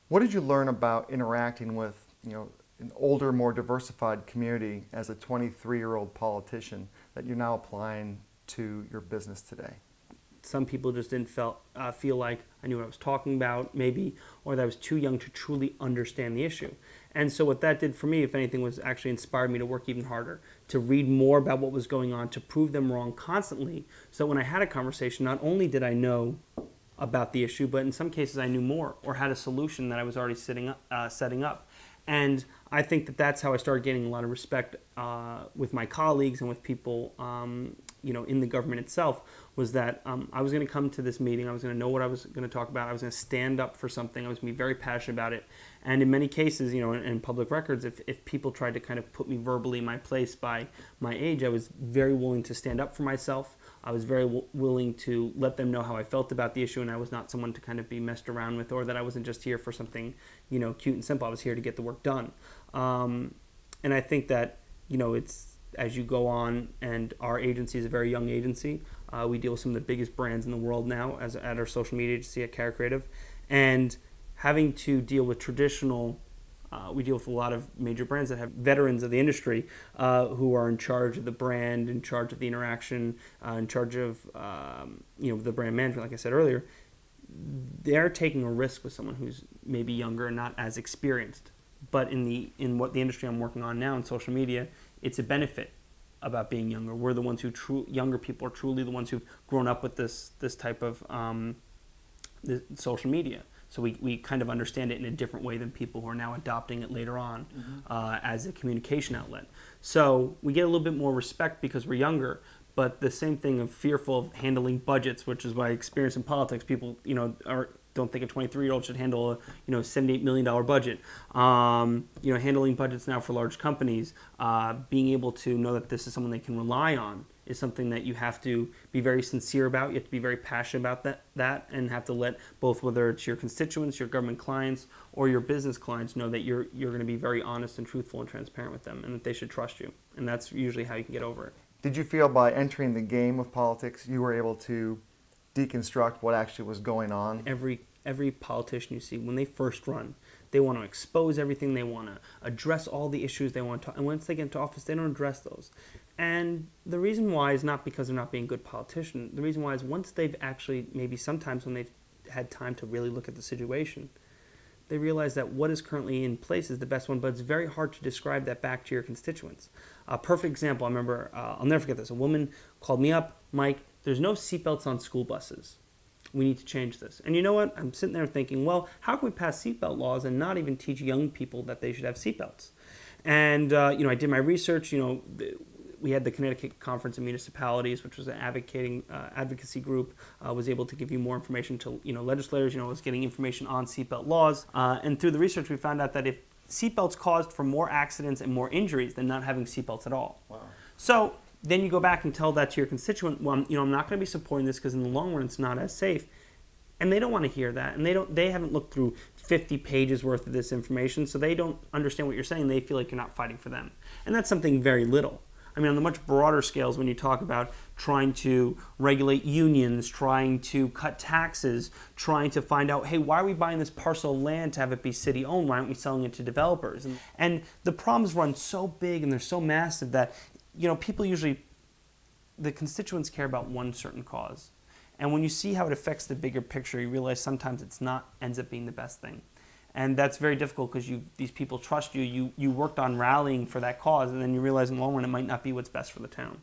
What did you learn about interacting with, an older, more diversified community as a 23-year-old politician that you're now applying to your business today? Some people just didn't feel like I knew what I was talking about, maybe, or that I was too young to truly understand the issue. And so what that did for me, if anything, was actually inspired me to work even harder, to read more about what was going on, to prove them wrong constantly, so that when I had a conversation, not only did I know about the issue, but in some cases I knew more or had a solution that I was already setting up. And I think that that's how I started gaining a lot of respect with my colleagues and with people, in the government itself, was that I was going to come to this meeting, I was going to know what I was going to talk about, I was going to stand up for something, I was going to be very passionate about it. And in many cases, in public records, if people tried to kind of put me verbally in my place by my age, I was very willing to stand up for myself. I was very willing to let them know how I felt about the issue, and I was not someone to kind of be messed around with, or that I wasn't just here for something, cute and simple. I was here to get the work done. And I think that, it's as you go on, and our agency is a very young agency. We deal with some of the biggest brands in the world now at our social media agency at Cara Creative. And having to deal with traditional, we deal with a lot of major brands that have veterans of the industry who are in charge of the brand, in charge of the interaction, in charge of the brand management, like I said earlier. They're taking a risk with someone who's maybe younger and not as experienced. But in what the industry I'm working on now in social media, it's a benefit about being younger. We're the ones younger people are truly the ones who've grown up with this type of social media. So we kind of understand it in a different way than people who are now adopting it later on as a communication outlet. So we get a little bit more respect because we're younger, but the same thing of fearful of handling budgets, which is my experience in politics. People, don't think a 23-year-old should handle a $78 million budget. Handling budgets now for large companies, being able to know that this is someone they can rely on is something that you have to be very sincere about. You have to be very passionate about that and have to let both, whether it's your constituents, your government clients, or your business clients, know that you're going to be very honest and truthful and transparent with them, and that they should trust you. And that's usually how you can get over it. Did you feel by entering the game of politics you were able to deconstruct what actually was going on? Every politician you see, when they first run, they want to expose everything, they want to address all the issues they want to, and once they get into office, they don't address those. And the reason why is not because they're not being good politicians. The reason why is once they've actually, maybe sometimes when they've had time to really look at the situation, they realize that what is currently in place is the best one, but it's very hard to describe that back to your constituents. A perfect example, I remember, I'll never forget this. A woman called me up, Mike, there's no seatbelts on school buses. We need to change this. And you know what? I'm sitting there thinking, well, how can we pass seatbelt laws and not even teach young people that they should have seatbelts? And, I did my research. We had the Connecticut Conference of Municipalities, which was an advocacy group, was able to give you more information to, legislators, was getting information on seatbelt laws. And through the research, we found out that if seatbelts caused for more accidents and more injuries than not having seatbelts at all. Wow. So then you go back and tell that to your constituent, well, I'm not going to be supporting this because in the long run it's not as safe. And they don't want to hear that. And they haven't looked through 50 pages worth of this information, so they don't understand what you're saying. They feel like you're not fighting for them. And that's something very little. I mean, on the much broader scales, when you talk about trying to regulate unions, trying to cut taxes, trying to find out, hey, why are we buying this parcel of land to have it be city-owned? Why aren't we selling it to developers? And the problems run so big and they're so massive that, people usually, the constituents care about one certain cause. And when you see how it affects the bigger picture, you realize sometimes ends up being the best thing. And that's very difficult because these people trust you. You worked on rallying for that cause, and then you realize in the long run it might not be what's best for the town.